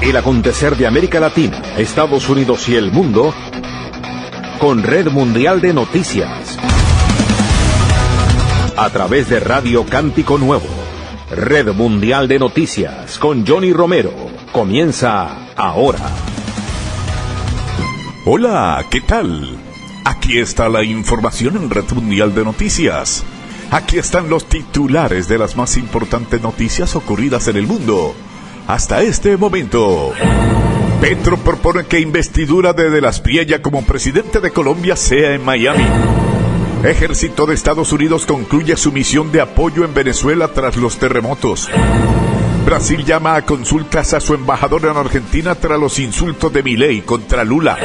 El acontecer de América Latina, Estados Unidos y el mundo con Red Mundial de Noticias. A través de Radio Cántico Nuevo. Red Mundial de Noticias con Johnny Romero. Comienza ahora. Hola, ¿qué tal? Aquí está la información en Red Mundial de Noticias. Aquí están los titulares de las más importantes noticias ocurridas en el mundo hasta este momento. Petro propone que investidura de las Priella como presidente de Colombia sea en Miami. Ejército de Estados Unidos concluye su misión de apoyo en Venezuela tras los terremotos. Brasil llama a consultas a su embajador en Argentina tras los insultos de Milei contra Lula.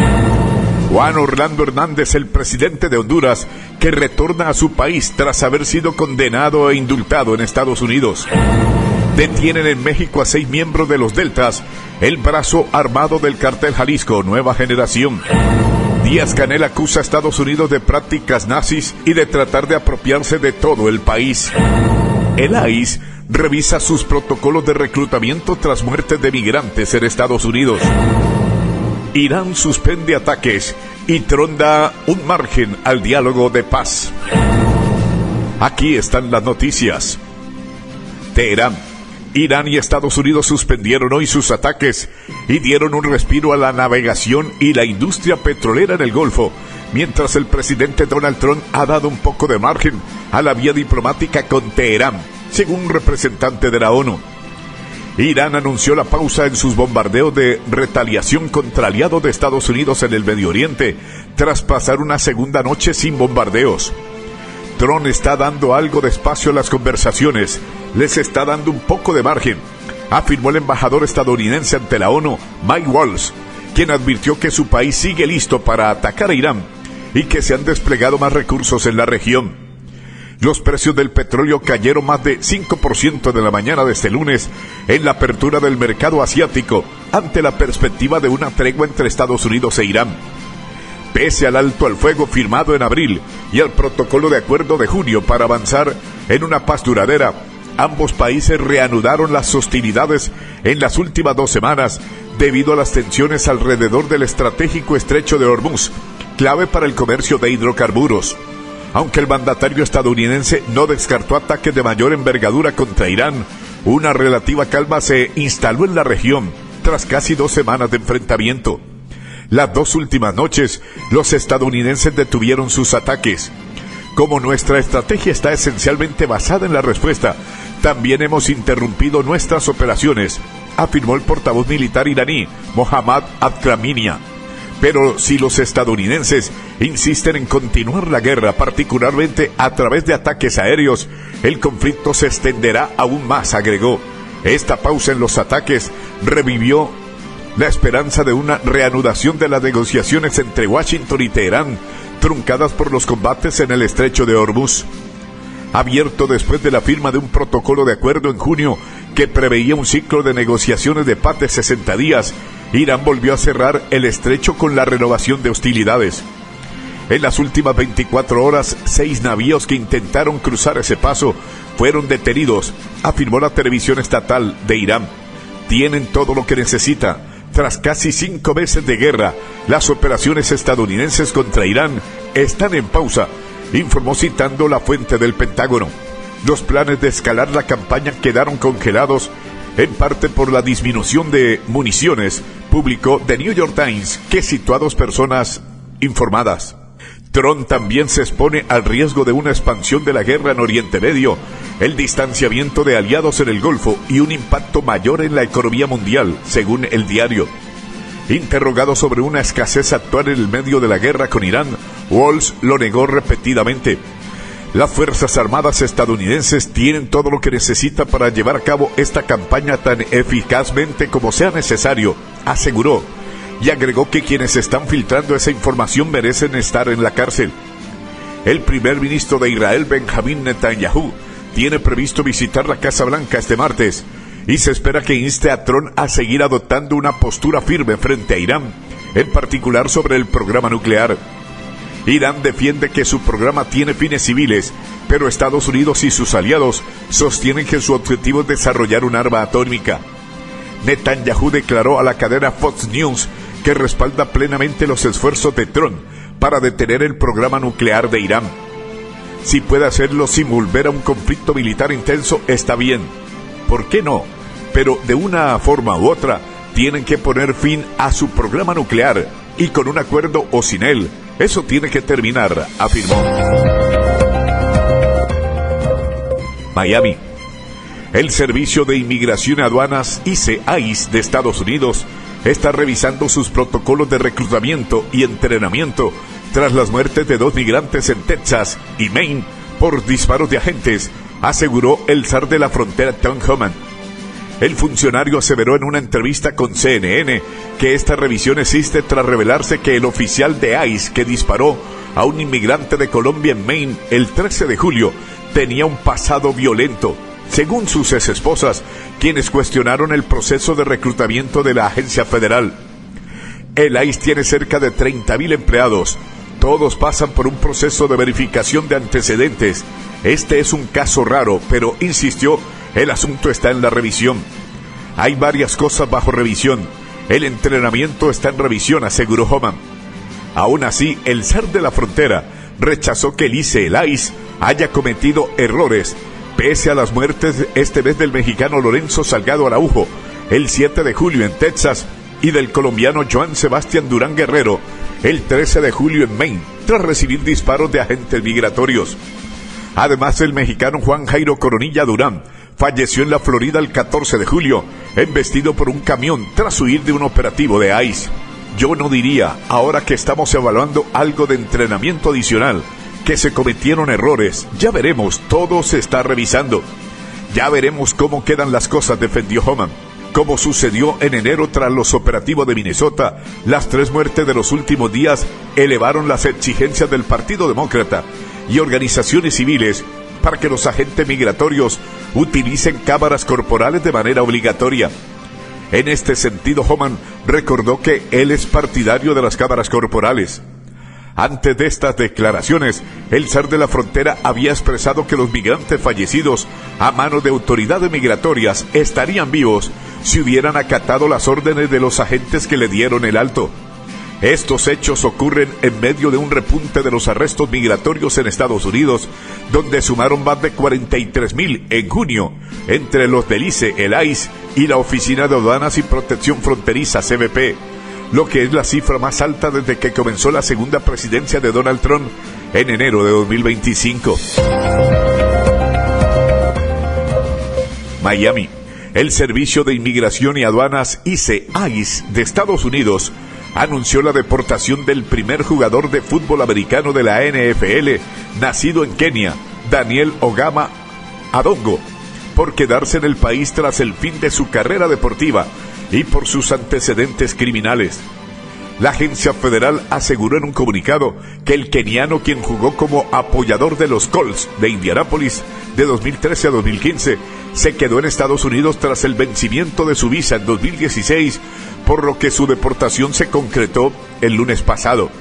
Juan Orlando Hernández, el presidente de Honduras, que retorna a su país tras haber sido condenado e indultado en Estados Unidos. Detienen en México a 6 miembros de los Deltas, el brazo armado del Cártel Jalisco Nueva Generación. Díaz-Canel acusa a Estados Unidos de prácticas nazis y de tratar de apropiarse de todo el país. El ICE revisa sus protocolos de reclutamiento tras muertes de migrantes en Estados Unidos. Irán suspende ataques y Trump da un margen al diálogo de paz. Aquí están las noticias. Teherán. Irán y Estados Unidos suspendieron hoy sus ataques y dieron un respiro a la navegación y la industria petrolera en el Golfo, mientras el presidente Donald Trump ha dado un poco de margen a la vía diplomática con Teherán, según un representante de la ONU. Irán anunció la pausa en sus bombardeos de retaliación contra aliados de Estados Unidos en el Medio Oriente, tras pasar una segunda noche sin bombardeos. Trump está dando algo de espacio a las conversaciones, les está dando un poco de margen, afirmó el embajador estadounidense ante la ONU, Mike Waltz, quien advirtió que su país sigue listo para atacar a Irán y que se han desplegado más recursos en la región. Los precios del petróleo cayeron más de 5% de la mañana de este lunes en la apertura del mercado asiático, ante la perspectiva de una tregua entre Estados Unidos e Irán. Pese al alto al fuego firmado en abril y al protocolo de acuerdo de junio para avanzar en una paz duradera, ambos países reanudaron las hostilidades en las últimas 2 semanas debido a las tensiones alrededor del estratégico estrecho de Hormuz, clave para el comercio de hidrocarburos. Aunque el mandatario estadounidense no descartó ataques de mayor envergadura contra Irán, una relativa calma se instaló en la región tras casi 2 semanas de enfrentamiento. Las 2 últimas noches, los estadounidenses detuvieron sus ataques. Como nuestra estrategia está esencialmente basada en la respuesta, también hemos interrumpido nuestras operaciones, afirmó el portavoz militar iraní, Mohammad Abdraminian. Pero si los estadounidenses insisten en continuar la guerra, particularmente a través de ataques aéreos, el conflicto se extenderá aún más, agregó. Esta pausa en los ataques revivió la esperanza de una reanudación de las negociaciones entre Washington y Teherán, truncadas por los combates en el estrecho de Hormuz. Abierto después de la firma de un protocolo de acuerdo en junio que preveía un ciclo de negociaciones de paz de 60 días, Irán volvió a cerrar el estrecho con la renovación de hostilidades. En las últimas 24 horas, 6 navíos que intentaron cruzar ese paso fueron detenidos, afirmó la televisión estatal de Irán. Tienen todo lo que necesita. Tras casi 5 meses de guerra, las operaciones estadounidenses contra Irán están en pausa, informó citando la fuente del Pentágono. Los planes de escalar la campaña quedaron congelados, en parte por la disminución de municiones, publicó The New York Times, que citó a 2 personas informadas. Trump también se expone al riesgo de una expansión de la guerra en Oriente Medio, el distanciamiento de aliados en el Golfo y un impacto mayor en la economía mundial, según el diario. Interrogado sobre una escasez actual en el medio de la guerra con Irán, Waltz lo negó repetidamente. Las Fuerzas Armadas estadounidenses tienen todo lo que necesita para llevar a cabo esta campaña tan eficazmente como sea necesario, aseguró. Y agregó que quienes están filtrando esa información merecen estar en la cárcel. El primer ministro de Israel, Benjamín Netanyahu, tiene previsto visitar la Casa Blanca este martes y se espera que inste a Trump a seguir adoptando una postura firme frente a Irán, en particular sobre el programa nuclear. Irán defiende que su programa tiene fines civiles, pero Estados Unidos y sus aliados sostienen que su objetivo es desarrollar un arma atómica. Netanyahu declaró a la cadena Fox News que respalda plenamente los esfuerzos de Trump para detener el programa nuclear de Irán. Si puede hacerlo sin volver a un conflicto militar intenso, está bien. ¿Por qué no? Pero de una forma u otra, tienen que poner fin a su programa nuclear, y con un acuerdo o sin él, eso tiene que terminar, afirmó. Miami. El Servicio de Inmigración y Aduanas, ICE de Estados Unidos, está revisando sus protocolos de reclutamiento y entrenamiento tras las muertes de 2 migrantes en Texas y Maine por disparos de agentes, aseguró el zar de la frontera Tom Homan. El funcionario aseveró en una entrevista con CNN que esta revisión existe tras revelarse que el oficial de ICE que disparó a un inmigrante de Colombia en Maine el 13 de julio tenía un pasado violento, según sus exesposas, quienes cuestionaron el proceso de reclutamiento de la agencia federal. El ICE tiene cerca de 30,000 empleados. Todos pasan por un proceso de verificación de antecedentes. Este es un caso raro, pero insistió, el asunto está en la revisión. Hay varias cosas bajo revisión. El entrenamiento está en revisión, aseguró Homan. Aún así, el zar de la frontera rechazó que el ICE haya cometido errores, pese a las muertes este mes del mexicano Lorenzo Salgado Araujo, el 7 de julio en Texas, y del colombiano Joan Sebastián Durán Guerrero, el 13 de julio en Maine, tras recibir disparos de agentes migratorios. Además, el mexicano Juan Jairo Coronilla Durán falleció en la Florida el 14 de julio, embestido por un camión tras huir de un operativo de ICE. Yo no diría, ahora que estamos evaluando algo de entrenamiento adicional, que se cometieron errores. Ya veremos, todo se está revisando. Ya veremos cómo quedan las cosas, defendió Homan. Como sucedió en enero tras los operativos de Minnesota, las 3 muertes de los últimos días elevaron las exigencias del Partido Demócrata y organizaciones civiles para que los agentes migratorios utilicen cámaras corporales de manera obligatoria. En este sentido, Homan recordó que él es partidario de las cámaras corporales. Antes de estas declaraciones, el zar de la frontera había expresado que los migrantes fallecidos a manos de autoridades migratorias estarían vivos si hubieran acatado las órdenes de los agentes que le dieron el alto. Estos hechos ocurren en medio de un repunte de los arrestos migratorios en Estados Unidos, donde sumaron más de 43,000 en junio, entre los del ICE, el ICE y la Oficina de Aduanas y Protección Fronteriza, CBP, lo que es la cifra más alta desde que comenzó la segunda presidencia de Donald Trump en enero de 2025. Miami. El Servicio de Inmigración y Aduanas ICE de Estados Unidos anunció la deportación del primer jugador de fútbol americano de la NFL, nacido en Kenia, Daniel Ogama Adongo, por quedarse en el país tras el fin de su carrera deportiva y por sus antecedentes criminales. La agencia federal aseguró en un comunicado que el keniano, quien jugó como apoyador de los Colts de Indianápolis de 2013 a 2015, se quedó en Estados Unidos tras el vencimiento de su visa en 2016, por lo que su deportación se concretó el lunes pasado.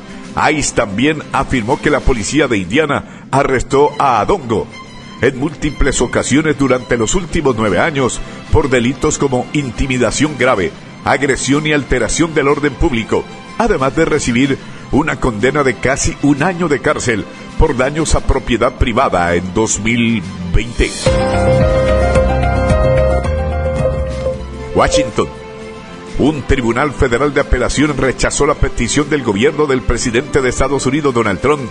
ICE también afirmó que la policía de Indiana arrestó a Adongo en múltiples ocasiones durante los últimos 9 años por delitos como intimidación grave, agresión y alteración del orden público, además de recibir una condena de casi 1 año de cárcel por daños a propiedad privada en 2020. Washington. Un tribunal federal de apelación rechazó la petición del gobierno del presidente de Estados Unidos, Donald Trump,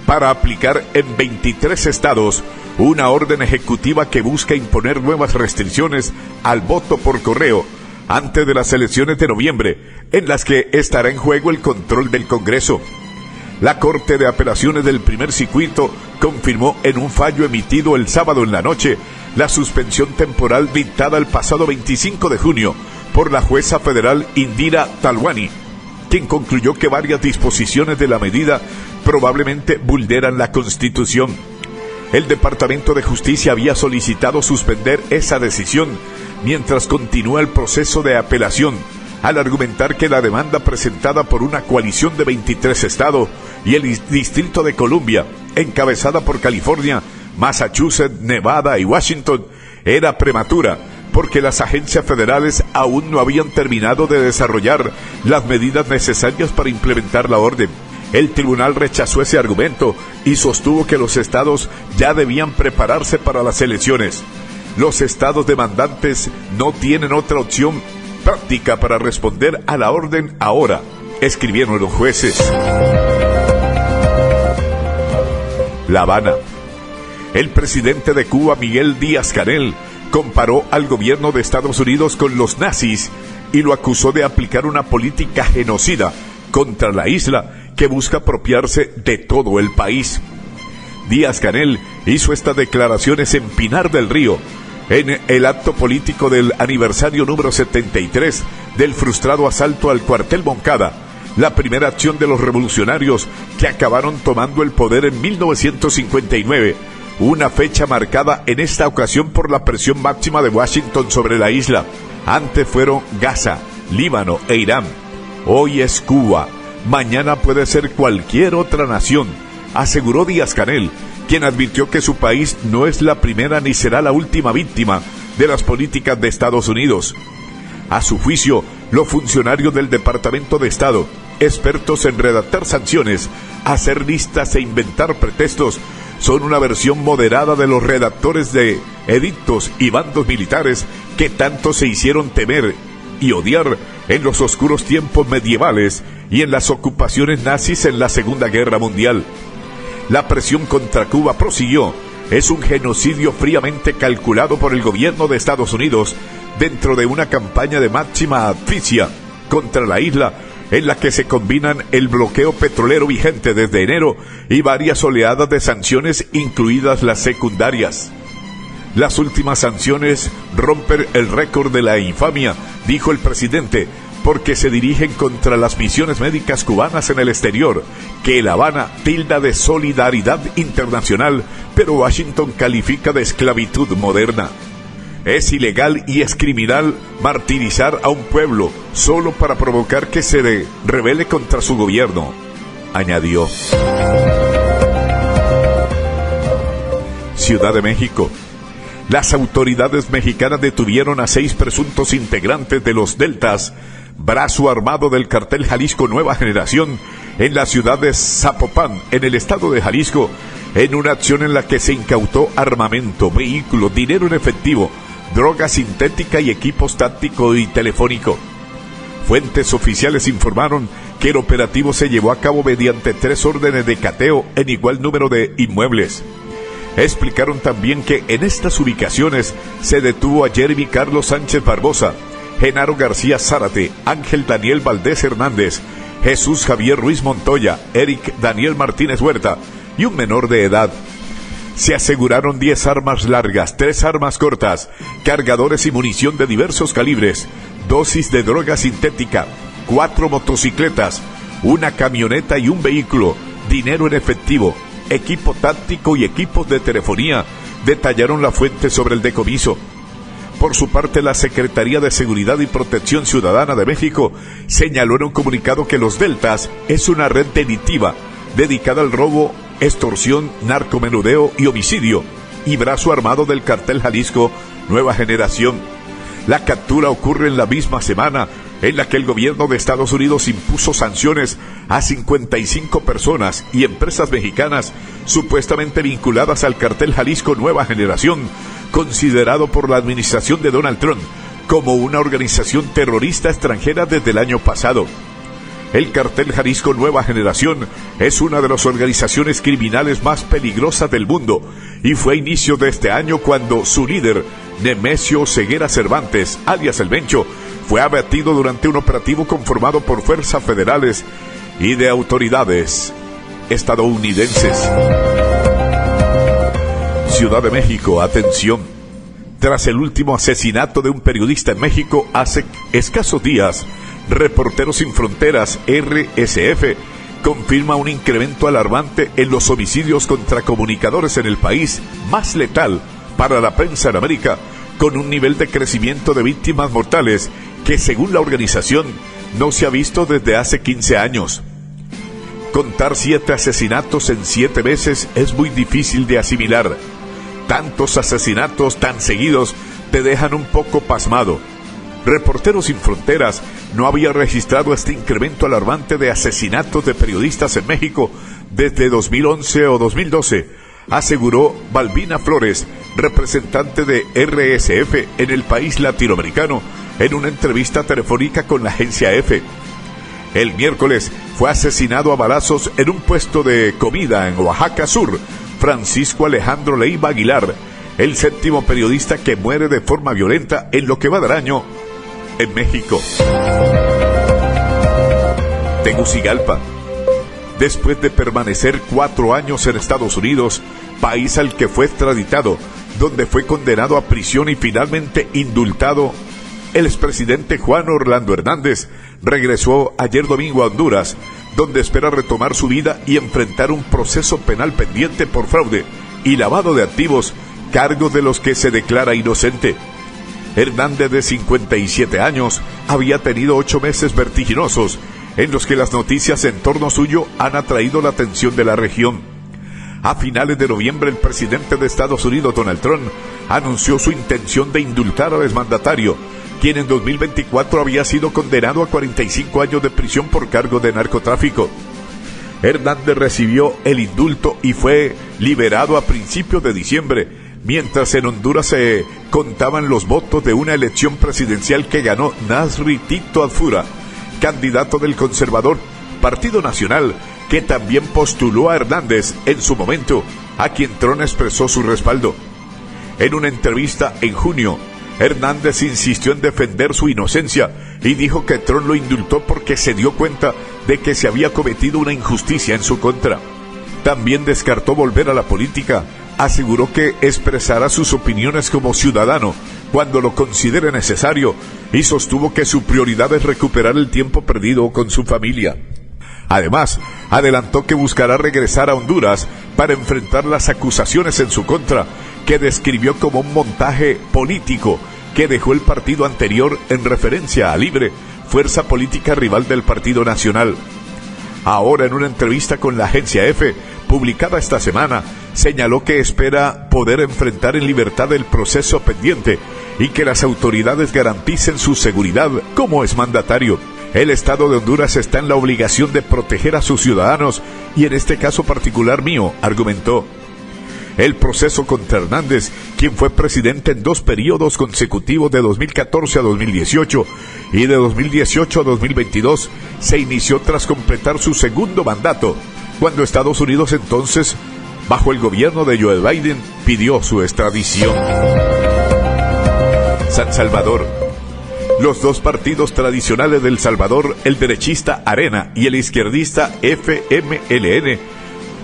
para aplicar en 23 estados una orden ejecutiva que busca imponer nuevas restricciones al voto por correo antes de las elecciones de noviembre, en las que estará en juego el control del Congreso. La Corte de Apelaciones del Primer Circuito confirmó en un fallo emitido el sábado en la noche la suspensión temporal dictada el pasado 25 de junio por la jueza federal Indira Talwani, quien concluyó que varias disposiciones de la medida probablemente vulneran la Constitución. El Departamento de Justicia había solicitado suspender esa decisión mientras continúa el proceso de apelación, al argumentar que la demanda presentada por una coalición de 23 estados y el Distrito de Columbia, encabezada por California, Massachusetts, Nevada y Washington, era prematura, porque las agencias federales aún no habían terminado de desarrollar las medidas necesarias para implementar la orden. El tribunal rechazó ese argumento y sostuvo que los estados ya debían prepararse para las elecciones. Los estados demandantes no tienen otra opción práctica para responder a la orden ahora, escribieron los jueces. La Habana. El presidente de Cuba, Miguel Díaz-Canel, comparó al gobierno de Estados Unidos con los nazis y lo acusó de aplicar una política genocida contra la isla que busca apropiarse de todo el país. Díaz-Canel hizo estas declaraciones en Pinar del Río, en el acto político del aniversario número 73 del frustrado asalto al cuartel Moncada, la primera acción de los revolucionarios que acabaron tomando el poder en 1959, una fecha marcada en esta ocasión por la presión máxima de Washington sobre la isla. Antes fueron Gaza, Líbano e Irán. Hoy es Cuba. Mañana puede ser cualquier otra nación, aseguró Díaz-Canel, quien advirtió que su país no es la primera ni será la última víctima de las políticas de Estados Unidos. A su juicio, los funcionarios del Departamento de Estado, expertos en redactar sanciones, hacer listas e inventar pretextos, son una versión moderada de los redactores de edictos y bandos militares que tanto se hicieron temer y odiar en los oscuros tiempos medievales y en las ocupaciones nazis en la Segunda Guerra Mundial. La presión contra Cuba prosiguió. Es un genocidio fríamente calculado por el gobierno de Estados Unidos dentro de una campaña de máxima asfixia contra la isla, en la que se combinan el bloqueo petrolero vigente desde enero y varias oleadas de sanciones, incluidas las secundarias. Las últimas sanciones rompen el récord de la infamia, dijo el presidente, porque se dirigen contra las misiones médicas cubanas en el exterior, que La Habana tilda de solidaridad internacional, pero Washington califica de esclavitud moderna. Es ilegal y es criminal martirizar a un pueblo solo para provocar que se rebele contra su gobierno, añadió. Ciudad de México. Las autoridades mexicanas detuvieron a 6 presuntos integrantes de los Deltas, brazo armado del cartel Jalisco Nueva Generación, en la ciudad de Zapopan, en el estado de Jalisco, en una acción en la que se incautó armamento, vehículos, dinero en efectivo, droga sintética y equipos táctico y telefónico. Fuentes oficiales informaron que el operativo se llevó a cabo mediante 3 órdenes de cateo en igual número de inmuebles. Explicaron también que en estas ubicaciones se detuvo a Jeremy Carlos Sánchez Barbosa, Genaro García Zárate, Ángel Daniel Valdés Hernández, Jesús Javier Ruiz Montoya, Eric Daniel Martínez Huerta y un menor de edad. Se aseguraron 10 armas largas, 3 armas cortas, cargadores y munición de diversos calibres, dosis de droga sintética, 4 motocicletas, una camioneta y un vehículo, dinero en efectivo, equipo táctico y equipos de telefonía, detallaron la fuente sobre el decomiso. Por su parte, la Secretaría de Seguridad y Protección Ciudadana de México señaló en un comunicado que los Deltas es una red delictiva dedicada al robo, extorsión, narcomenudeo y homicidio, y brazo armado del cartel Jalisco Nueva Generación. La captura ocurre en la misma semana en la que el gobierno de Estados Unidos impuso sanciones a 55 personas y empresas mexicanas supuestamente vinculadas al cartel Jalisco Nueva Generación, considerado por la administración de Donald Trump como una organización terrorista extranjera desde el año pasado. El cartel Jalisco Nueva Generación es una de las organizaciones criminales más peligrosas del mundo y fue a inicio de este año cuando su líder, Nemesio Ceguera Cervantes, alias El Mencho, fue abatido durante un operativo conformado por fuerzas federales y de autoridades estadounidenses. Ciudad de México, atención. Tras el último asesinato de un periodista en México hace escasos días, Reporteros Sin Fronteras, RSF, confirma un incremento alarmante en los homicidios contra comunicadores en el país más letal para la prensa en América, con un nivel de crecimiento de víctimas mortales que, según la organización, no se ha visto desde hace 15 años. Contar 7 asesinatos en 7 meses es muy difícil de asimilar. Tantos asesinatos tan seguidos te dejan un poco pasmado. Reporteros Sin Fronteras no había registrado este incremento alarmante de asesinatos de periodistas en México desde 2011 o 2012, aseguró Balbina Flores, representante de RSF en el país latinoamericano, en una entrevista telefónica con la agencia EFE. El miércoles fue asesinado a balazos en un puesto de comida en Oaxaca Sur Francisco Alejandro Leiva Aguilar, el 7º periodista que muere de forma violenta en lo que va del año en México. Tegucigalpa. Después de permanecer 4 años en Estados Unidos, país al que fue extraditado, donde fue condenado a prisión y finalmente indultado, el expresidente Juan Orlando Hernández regresó ayer domingo a Honduras, donde espera retomar su vida y enfrentar un proceso penal pendiente por fraude y lavado de activos, cargos de los que se declara inocente. Hernández, de 57 años, había tenido 8 meses vertiginosos, en los que las noticias en torno suyo han atraído la atención de la región. A finales de noviembre, el presidente de Estados Unidos, Donald Trump, anunció su intención de indultar al exmandatario, quien en 2024 había sido condenado a 45 años de prisión por cargo de narcotráfico. Hernández recibió el indulto y fue liberado a principios de diciembre, mientras en Honduras se contaban los votos de una elección presidencial que ganó Nasri Tito Adfura, candidato del conservador Partido Nacional, que también postuló a Hernández en su momento, a quien Trump expresó su respaldo. En una entrevista en junio, Hernández insistió en defender su inocencia y dijo que Trump lo indultó porque se dio cuenta de que se había cometido una injusticia en su contra. También descartó volver a la política. Aseguró que expresará sus opiniones como ciudadano cuando lo considere necesario y sostuvo que su prioridad es recuperar el tiempo perdido con su familia. Además, adelantó que buscará regresar a Honduras para enfrentar las acusaciones en su contra, que describió como un montaje político que dejó el partido anterior en referencia a Libre, fuerza política rival del Partido Nacional. Ahora, en una entrevista con la agencia EFE, publicada esta semana, señaló que espera poder enfrentar en libertad el proceso pendiente y que las autoridades garanticen su seguridad como exmandatario. El Estado de Honduras está en la obligación de proteger a sus ciudadanos y en este caso particular mío, argumentó. El proceso contra Hernández, quien fue presidente en 2 periodos consecutivos de 2014 a 2018 y de 2018 a 2022, se inició tras completar su segundo mandato, cuando Estados Unidos entonces, bajo el gobierno de Joe Biden, pidió su extradición. San Salvador. Los 2 partidos tradicionales de El Salvador, el derechista Arena y el izquierdista FMLN,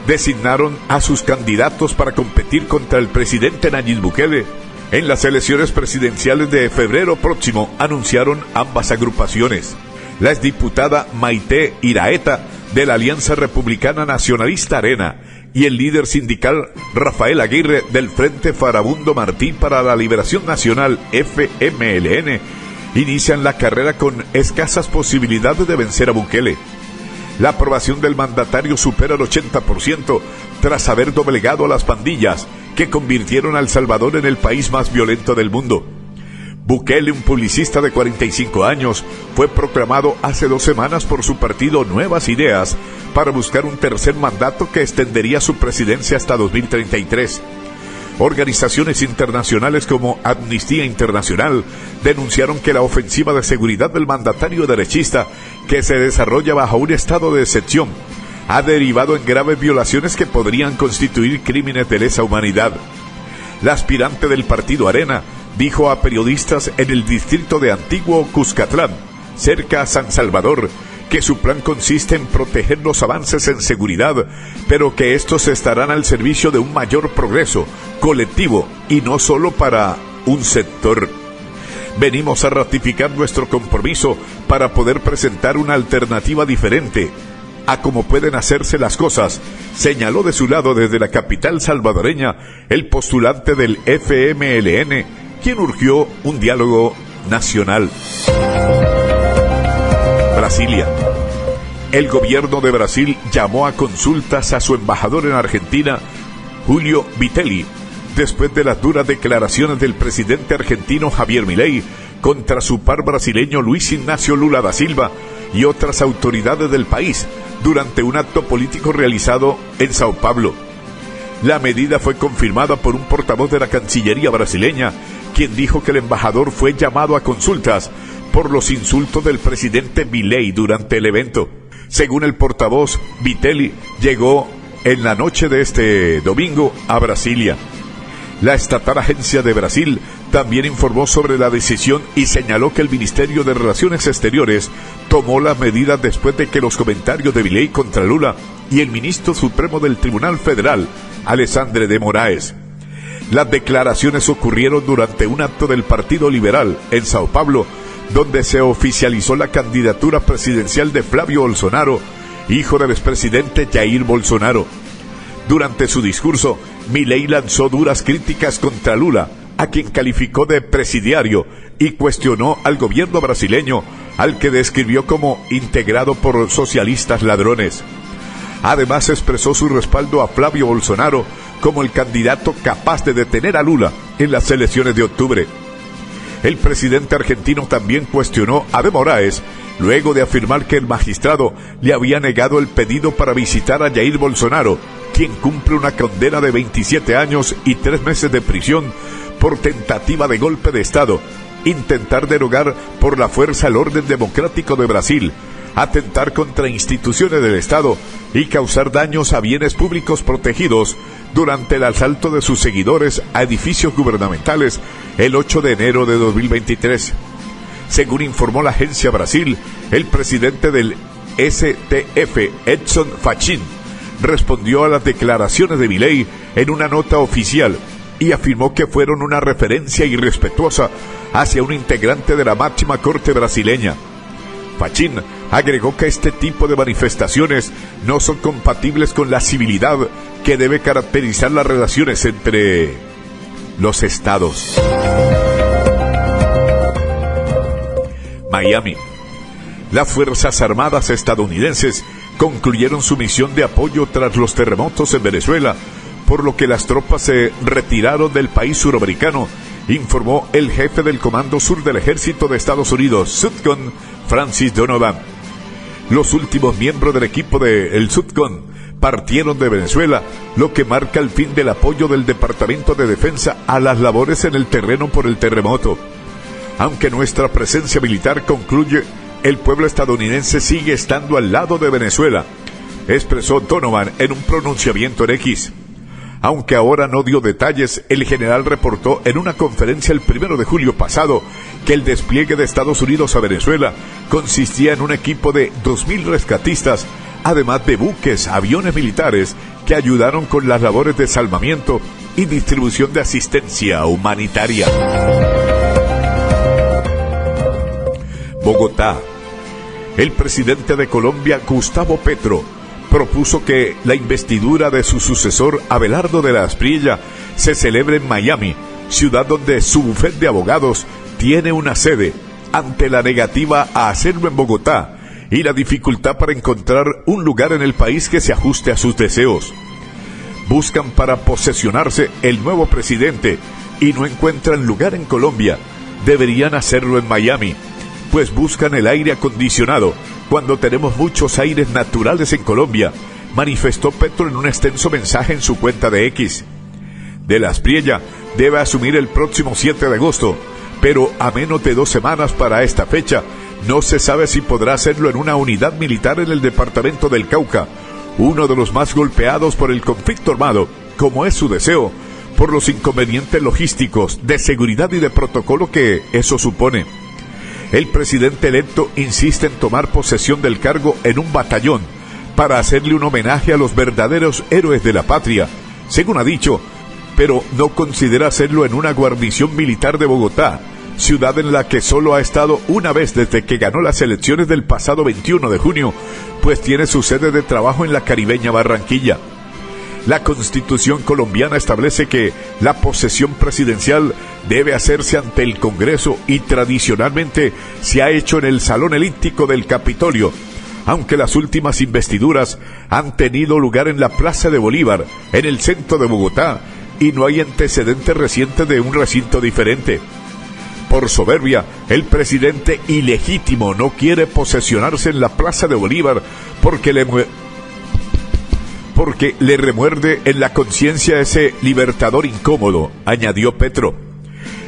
designaron a sus candidatos para competir contra el presidente Nayib Bukele en las elecciones presidenciales de febrero próximo, anunciaron ambas agrupaciones. La exdiputada Maite Iraeta, de la Alianza Republicana Nacionalista Arena, y el líder sindical Rafael Aguirre, del Frente Farabundo Martí para la Liberación Nacional FMLN, inician la carrera con escasas posibilidades de vencer a Bukele. La aprobación del mandatario supera el 80% tras haber doblegado a las pandillas que convirtieron a El Salvador en el país más violento del mundo. Bukele, un publicista de 45 años, fue proclamado hace 2 semanas por su partido Nuevas Ideas para buscar un tercer mandato que extendería su presidencia hasta 2033. Organizaciones internacionales como Amnistía Internacional denunciaron que la ofensiva de seguridad del mandatario derechista, que se desarrolla bajo un estado de excepción, ha derivado en graves violaciones que podrían constituir crímenes de lesa humanidad. La aspirante del partido Arena dijo a periodistas en el distrito de Antiguo Cuscatlán, cerca a San Salvador, que su plan consiste en proteger los avances en seguridad, pero que estos estarán al servicio de un mayor progreso colectivo y no solo para un sector. Venimos a ratificar nuestro compromiso para poder presentar una alternativa diferente a cómo pueden hacerse las cosas, señaló de su lado desde la capital salvadoreña el postulante del FMLN, quien urgió un diálogo nacional. Brasilia. El gobierno de Brasil llamó a consultas a su embajador en Argentina, Julio Vitelli, después de las duras declaraciones del presidente argentino Javier Milei contra su par brasileño Luis Ignacio Lula da Silva y otras autoridades del país durante un acto político realizado en Sao Paulo. La medida fue confirmada por un portavoz de la Cancillería brasileña, quien dijo que el embajador fue llamado a consultas por los insultos del presidente Milei durante el evento. Según el portavoz, Vitelli llegó en la noche de este domingo a Brasilia. La estatal agencia de Brasil también informó sobre la decisión y señaló que el Ministerio de Relaciones Exteriores tomó las medidas después de que los comentarios de Milei contra Lula y el ministro supremo del Tribunal Federal, Alexandre de Moraes. Las declaraciones ocurrieron durante un acto del Partido Liberal en Sao Paulo, donde se oficializó la candidatura presidencial de Flavio Bolsonaro, hijo del expresidente Jair Bolsonaro. Durante su discurso, Milei lanzó duras críticas contra Lula, a quien calificó de presidiario, y cuestionó al gobierno brasileño, al que describió como integrado por socialistas ladrones. Además, expresó su respaldo a Flavio Bolsonaro como el candidato capaz de detener a Lula en las elecciones de octubre. El presidente argentino también cuestionó a de Moraes, luego de afirmar que el magistrado le había negado el pedido para visitar a Jair Bolsonaro, quien cumple una condena de 27 años y 3 meses de prisión por tentativa de golpe de Estado, intentar derogar por la fuerza el orden democrático de Brasil, atentar contra instituciones del Estado y causar daños a bienes públicos protegidos durante el asalto de sus seguidores a edificios gubernamentales el 8 de enero de 2023. Según informó la agencia Brasil, el presidente del STF, Edson Fachin, respondió a las declaraciones de Milei en una nota oficial y afirmó que fueron una referencia irrespetuosa hacia un integrante de la máxima corte brasileña. Fachin agregó que este tipo de manifestaciones no son compatibles con la civilidad que debe caracterizar las relaciones entre los estados. Miami. Las Fuerzas Armadas estadounidenses concluyeron su misión de apoyo tras los terremotos en Venezuela, por lo que las tropas se retiraron del país suramericano, informó el jefe del Comando Sur del Ejército de Estados Unidos, SUTCON, Francis Donovan. Los últimos miembros del equipo del SUTCON partieron de Venezuela, lo que marca el fin del apoyo del Departamento de Defensa a las labores en el terreno por el terremoto. Aunque nuestra presencia militar concluye, el pueblo estadounidense sigue estando al lado de Venezuela, expresó Donovan en un pronunciamiento en X. Aunque ahora no dio detalles, el general reportó en una conferencia el 1 de julio pasado que el despliegue de Estados Unidos a Venezuela consistía en un equipo de 2.000 rescatistas, además de buques, aviones militares que ayudaron con las labores de salvamiento y distribución de asistencia humanitaria. Bogotá. El presidente de Colombia, Gustavo Petro, propuso que la investidura de su sucesor, Abelardo de la Espriella, se celebre en Miami, ciudad donde su bufete de abogados tiene una sede, ante la negativa a hacerlo en Bogotá y la dificultad para encontrar un lugar en el país que se ajuste a sus deseos. Buscan para posesionarse el nuevo presidente y no encuentran lugar en Colombia. Deberían hacerlo en Miami, pues buscan el aire acondicionado cuando tenemos muchos aires naturales en Colombia, manifestó Petro en un extenso mensaje en su cuenta de X. De la Espriella debe asumir el próximo 7 de agosto, pero a menos de 2 semanas para esta fecha, no se sabe si podrá hacerlo en una unidad militar en el departamento del Cauca, uno de los más golpeados por el conflicto armado, como es su deseo, por los inconvenientes logísticos, de seguridad y de protocolo que eso supone. El presidente electo insiste en tomar posesión del cargo en un batallón para hacerle un homenaje a los verdaderos héroes de la patria, según ha dicho, pero no considera hacerlo en una guarnición militar de Bogotá, ciudad en la que solo ha estado una vez desde que ganó las elecciones del pasado 21 de junio, pues tiene su sede de trabajo en la caribeña Barranquilla. La Constitución colombiana establece que la posesión presidencial debe hacerse ante el Congreso y tradicionalmente se ha hecho en el Salón Elíptico del Capitolio, aunque las últimas investiduras han tenido lugar en la Plaza de Bolívar, en el centro de Bogotá, y no hay antecedente reciente de un recinto diferente. Por soberbia, el presidente ilegítimo no quiere posesionarse en la Plaza de Bolívar porque le remuerde en la conciencia ese libertador incómodo, añadió Petro.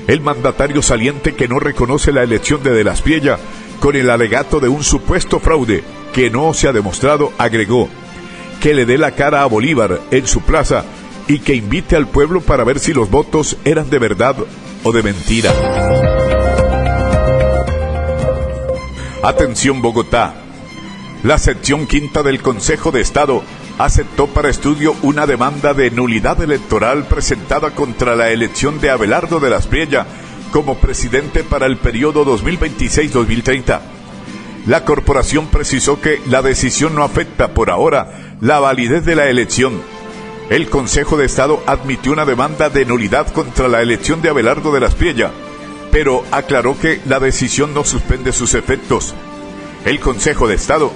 El mandatario saliente, que no reconoce la elección de las Piellas con el alegato de un supuesto fraude que no se ha demostrado, agregó que le dé la cara a Bolívar en su plaza y que invite al pueblo para ver si los votos eran de verdad o de mentira. Atención Bogotá. La sección quinta del Consejo de Estado aceptó para estudio una demanda de nulidad electoral presentada contra la elección de Abelardo de las Piellas como presidente para el periodo 2026-2030. La corporación precisó que la decisión no afecta por ahora la validez de la elección. El Consejo de Estado admitió una demanda de nulidad contra la elección de Abelardo de las Piellas, pero aclaró que la decisión no suspende sus efectos. El Consejo de Estado.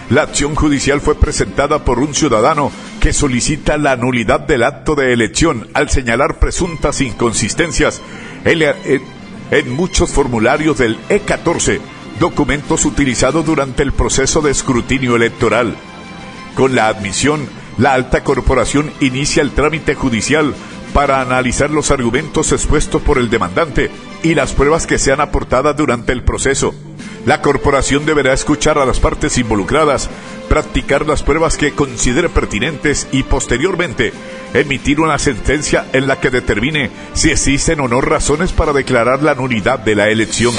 La acción judicial fue presentada por un ciudadano que solicita la nulidad del acto de elección al señalar presuntas inconsistencias en muchos formularios del E14, documentos utilizados durante el proceso de escrutinio electoral. Con la admisión, la alta corporación inicia el trámite judicial para analizar los argumentos expuestos por el demandante y las pruebas que sean aportadas durante el proceso. La corporación deberá escuchar a las partes involucradas, practicar las pruebas que considere pertinentes y posteriormente emitir una sentencia en la que determine si existen o no razones para declarar la nulidad de la elección.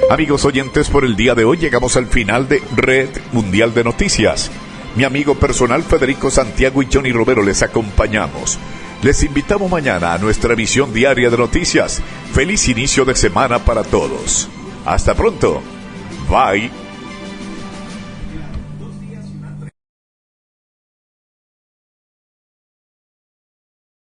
Amigos oyentes, por el día de hoy llegamos al final de Red Mundial de Noticias. Mi amigo personal Federico Santiago y Johnny Romero les acompañamos. Les invitamos mañana a nuestra emisión diaria de noticias. Feliz inicio de semana para todos. Hasta pronto. Bye.